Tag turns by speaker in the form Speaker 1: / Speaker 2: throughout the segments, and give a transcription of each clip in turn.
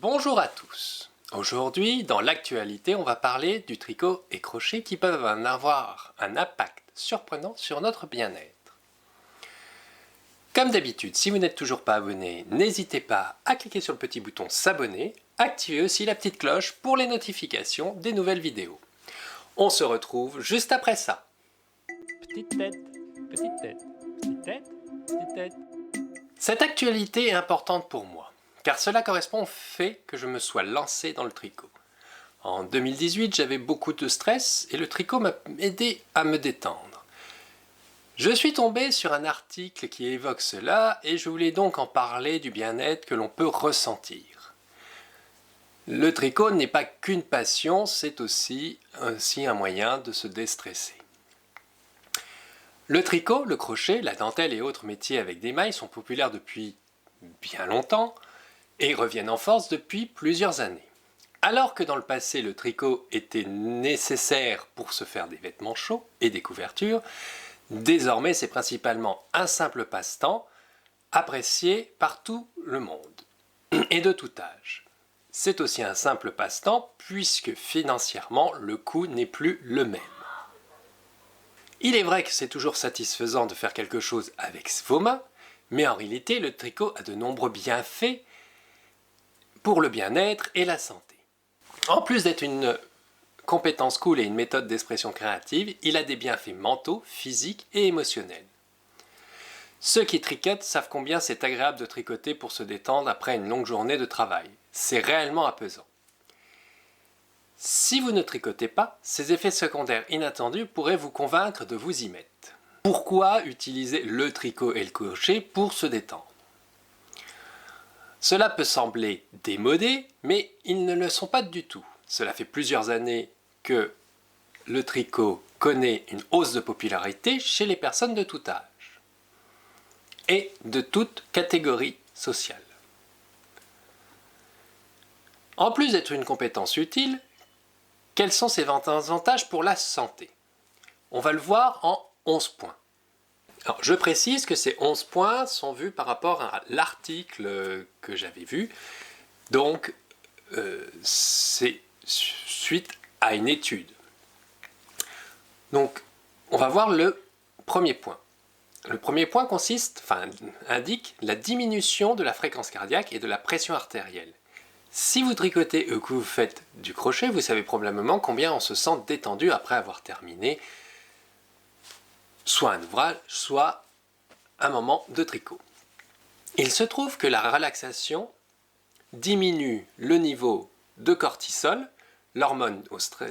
Speaker 1: Bonjour à tous. Aujourd'hui, dans l'actualité, on va parler du tricot et crochet qui peuvent avoir un impact surprenant sur notre bien-être. Comme d'habitude, si vous n'êtes toujours pas abonné, n'hésitez pas à cliquer sur le petit bouton s'abonner, activez aussi la petite cloche pour les notifications des nouvelles vidéos. On se retrouve juste après ça. Petite tête, petite tête, petite tête, petite tête. Cette actualité est importante pour moi, car cela correspond au fait que je me sois lancé dans le tricot. En 2018, j'avais beaucoup de stress et le tricot m'a aidé à me détendre. Je suis tombé sur un article qui évoque cela et je voulais donc en parler du bien-être que l'on peut ressentir. Le tricot n'est pas qu'une passion, c'est aussi un moyen de se déstresser. Le tricot, le crochet, la dentelle et autres métiers avec des mailles sont populaires depuis bien longtemps et reviennent en force depuis plusieurs années. Alors que dans le passé, le tricot était nécessaire pour se faire des vêtements chauds et des couvertures, désormais c'est principalement un simple passe-temps apprécié par tout le monde et de tout âge. C'est aussi un simple passe-temps puisque financièrement le coût n'est plus le même. Il est vrai que c'est toujours satisfaisant de faire quelque chose avec vos mains, mais en réalité le tricot a de nombreux bienfaits pour le bien-être et la santé. En plus d'être une compétence cool et une méthode d'expression créative, il a des bienfaits mentaux, physiques et émotionnels. Ceux qui tricotent savent combien c'est agréable de tricoter pour se détendre après une longue journée de travail. C'est réellement apaisant. Si vous ne tricotez pas, ces effets secondaires inattendus pourraient vous convaincre de vous y mettre. Pourquoi utiliser le tricot et le crochet pour se détendre? Cela peut sembler démodé, mais ils ne le sont pas du tout. Cela fait plusieurs années que le tricot connaît une hausse de popularité chez les personnes de tout âge et de toute catégorie sociale. En plus d'être une compétence utile, quels sont ses avantages pour la santé? On va le voir en 11 points. Alors, je précise que ces 11 points sont vus par rapport à l'article que j'avais vu. Donc, c'est suite à une étude. Donc, on va voir le premier point. Le premier point indique la diminution de la fréquence cardiaque et de la pression artérielle. Si vous tricotez ou que vous faites du crochet, vous savez probablement combien on se sent détendu après avoir terminé soit un ouvrage, soit un moment de tricot. Il se trouve que la relaxation diminue le niveau de cortisol, l'hormone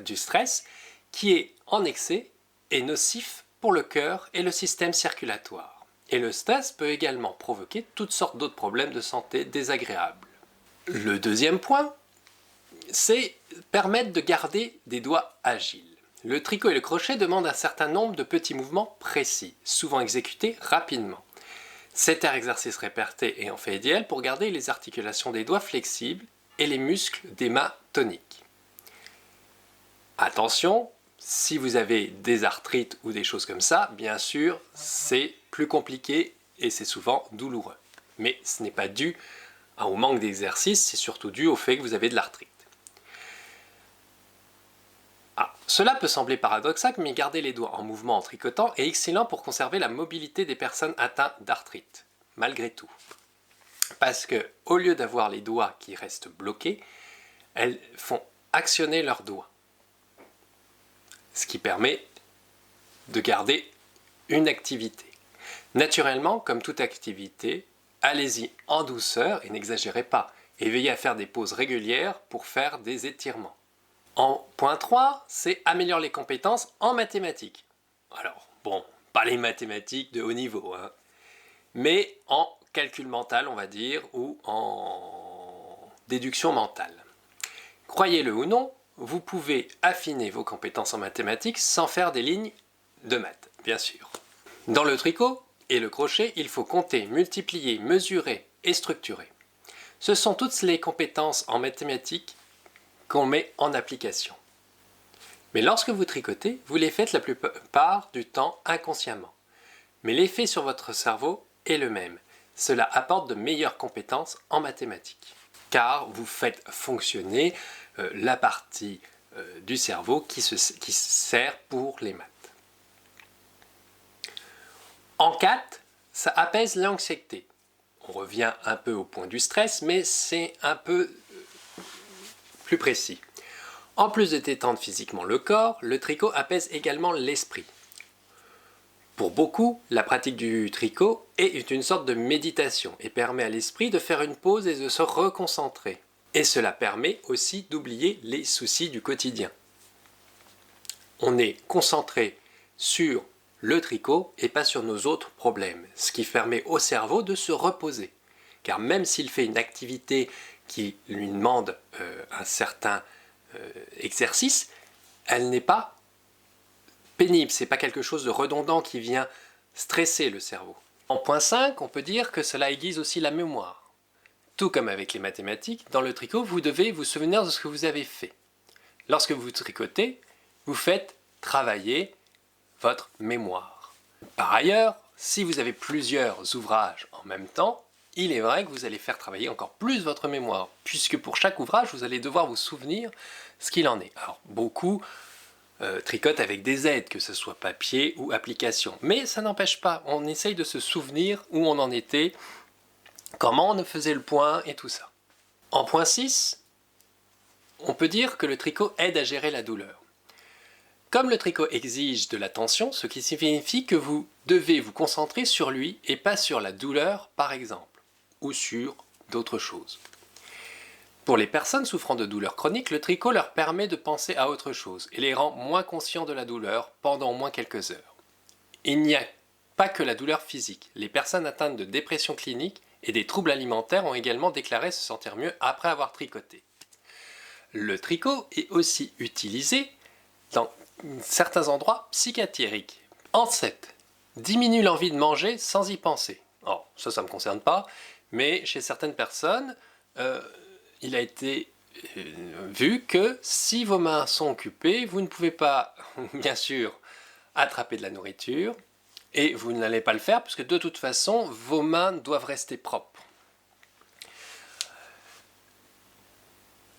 Speaker 1: du stress, qui est en excès et nocif pour le cœur et le système circulatoire. Et le stress peut également provoquer toutes sortes d'autres problèmes de santé désagréables. Le deuxième point, c'est permettre de garder des doigts agiles. Le tricot et le crochet demandent un certain nombre de petits mouvements précis, souvent exécutés rapidement. C'est un exercice répété et en fait idéal pour garder les articulations des doigts flexibles et les muscles des mains toniques. Attention, si vous avez des arthrites ou des choses comme ça, bien sûr, c'est plus compliqué et c'est souvent douloureux. Mais ce n'est pas dû au manque d'exercice, c'est surtout dû au fait que vous avez de l'arthrite. Cela peut sembler paradoxal, mais garder les doigts en mouvement en tricotant est excellent pour conserver la mobilité des personnes atteintes d'arthrite, malgré tout. Parce que, au lieu d'avoir les doigts qui restent bloqués, elles font actionner leurs doigts. Ce qui permet de garder une activité. Naturellement, comme toute activité, allez-y en douceur et n'exagérez pas. Et veillez à faire des pauses régulières pour faire des étirements. En point 3, c'est améliorer les compétences en mathématiques. Alors, bon, pas les mathématiques de haut niveau, mais en calcul mental, on va dire, ou en déduction mentale. Croyez-le ou non, vous pouvez affiner vos compétences en mathématiques sans faire des lignes de maths, bien sûr. Dans le tricot et le crochet, il faut compter, multiplier, mesurer et structurer. Ce sont toutes les compétences en mathématiques qu'on met en application. Mais lorsque vous tricotez, vous les faites la plupart du temps inconsciemment. Mais l'effet sur votre cerveau est le même. Cela apporte de meilleures compétences en mathématiques. car vous faites fonctionner la partie du cerveau qui sert pour les maths. En 4, ça apaise l'anxiété. On revient un peu au point du stress, mais c'est un peu plus précis. En plus de détendre physiquement le corps, le tricot apaise également l'esprit. Pour beaucoup, la pratique du tricot est une sorte de méditation et permet à l'esprit de faire une pause et de se reconcentrer. Et cela permet aussi d'oublier les soucis du quotidien. On est concentré sur le tricot et pas sur nos autres problèmes, ce qui permet au cerveau de se reposer. Car même s'il fait une activité qui lui demande un certain exercice, elle n'est pas pénible, c'est pas quelque chose de redondant qui vient stresser le cerveau. En point 5, on peut dire que cela aiguise aussi la mémoire. Tout comme avec les mathématiques, dans le tricot, vous devez vous souvenir de ce que vous avez fait. Lorsque vous tricotez, vous faites travailler votre mémoire. Par ailleurs, si vous avez plusieurs ouvrages en même temps, il est vrai que vous allez faire travailler encore plus votre mémoire, puisque pour chaque ouvrage, vous allez devoir vous souvenir ce qu'il en est. Alors, beaucoup tricotent avec des aides, que ce soit papier ou application. Mais ça n'empêche pas, on essaye de se souvenir où on en était, comment on faisait le point et tout ça. En point 6, on peut dire que le tricot aide à gérer la douleur. Comme le tricot exige de l'attention, ce qui signifie que vous devez vous concentrer sur lui et pas sur la douleur par exemple, ou sur d'autres choses. Pour les personnes souffrant de douleurs chroniques, le tricot leur permet de penser à autre chose et les rend moins conscients de la douleur pendant au moins quelques heures. Il n'y a pas que la douleur physique. Les personnes atteintes de dépression clinique et des troubles alimentaires ont également déclaré se sentir mieux après avoir tricoté. Le tricot est aussi utilisé dans certains endroits psychiatriques. En 7, diminue l'envie de manger sans y penser. Oh, ça ne me concerne pas, mais chez certaines personnes, il a été vu que si vos mains sont occupées, vous ne pouvez pas, bien sûr, attraper de la nourriture, et vous n'allez pas le faire, puisque de toute façon, vos mains doivent rester propres.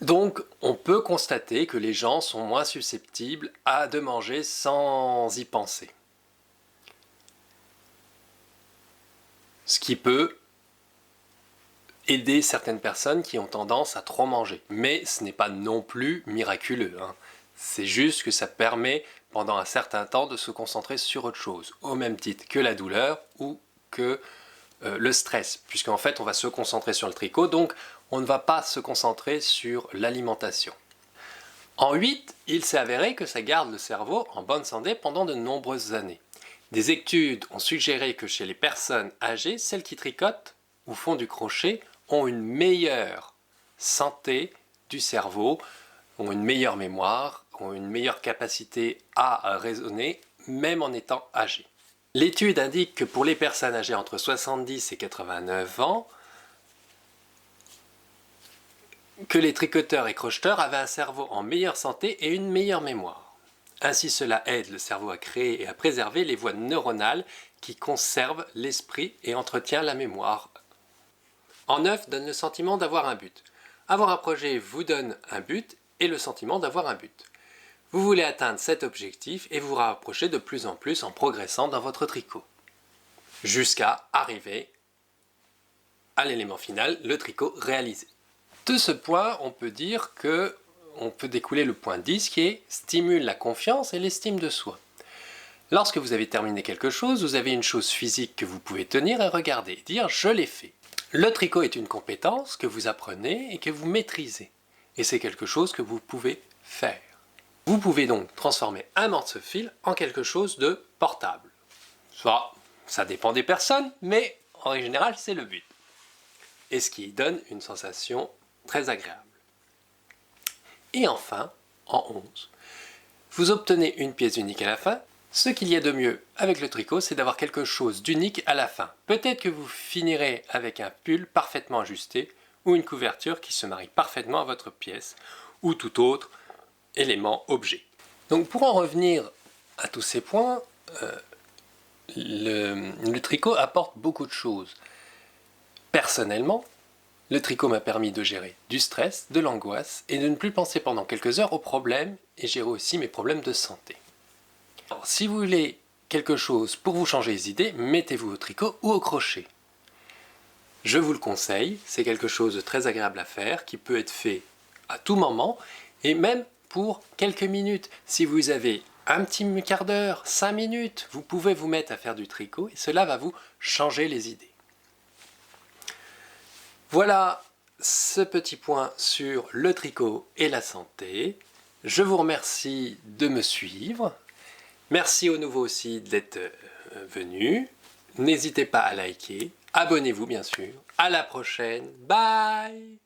Speaker 1: Donc, on peut constater que les gens sont moins susceptibles de manger sans y penser. Ce qui peut aider certaines personnes qui ont tendance à trop manger. Mais ce n'est pas non plus miraculeux, hein. C'est juste que ça permet, pendant un certain temps, de se concentrer sur autre chose, au même titre que la douleur ou que le stress, puisqu'en fait, on va se concentrer sur le tricot, donc on ne va pas se concentrer sur l'alimentation. En 8, il s'est avéré que ça garde le cerveau en bonne santé pendant de nombreuses années. Des études ont suggéré que chez les personnes âgées, celles qui tricotent ou font du crochet ont une meilleure santé du cerveau, ont une meilleure mémoire, ont une meilleure capacité à raisonner, même en étant âgées. L'étude indique que pour les personnes âgées entre 70 et 89 ans, que les tricoteurs et crocheteurs avaient un cerveau en meilleure santé et une meilleure mémoire. Ainsi, cela aide le cerveau à créer et à préserver les voies neuronales qui conservent l'esprit et entretiennent la mémoire. En 9, donne le sentiment d'avoir un but. Avoir un projet vous donne un but et le sentiment d'avoir un but. Vous voulez atteindre cet objectif et vous rapprocher de plus en plus en progressant dans votre tricot. Jusqu'à arriver à l'élément final, le tricot réalisé. De ce point, on peut dire que on peut découler le point 10 qui est stimule la confiance et l'estime de soi. Lorsque vous avez terminé quelque chose, vous avez une chose physique que vous pouvez tenir et regarder, dire je l'ai fait. Le tricot est une compétence que vous apprenez et que vous maîtrisez. Et c'est quelque chose que vous pouvez faire. Vous pouvez donc transformer un morceau-fil en quelque chose de portable. Soit, ça dépend des personnes, mais en général, c'est le but. Et ce qui donne une sensation très agréable. Et enfin, en 11, vous obtenez une pièce unique à la fin. Ce qu'il y a de mieux avec le tricot, c'est d'avoir quelque chose d'unique à la fin. Peut-être que vous finirez avec un pull parfaitement ajusté ou une couverture qui se marie parfaitement à votre pièce ou tout autre élément, objet. Donc pour en revenir à tous ces points, le tricot apporte beaucoup de choses. Personnellement, Le tricot m'a permis de gérer du stress, de l'angoisse et de ne plus penser pendant quelques heures aux problèmes et gérer aussi mes problèmes de santé. Alors, si vous voulez quelque chose pour vous changer les idées, mettez-vous au tricot ou au crochet. Je vous le conseille, c'est quelque chose de très agréable à faire qui peut être fait à tout moment et même pour quelques minutes. Si vous avez un petit quart d'heure, 5 minutes, vous pouvez vous mettre à faire du tricot et cela va vous changer les idées. Voilà ce petit point sur le tricot et la santé. Je vous remercie de me suivre. Merci aux nouveaux aussi d'être venus. N'hésitez pas à liker. Abonnez-vous bien sûr. À la prochaine. Bye!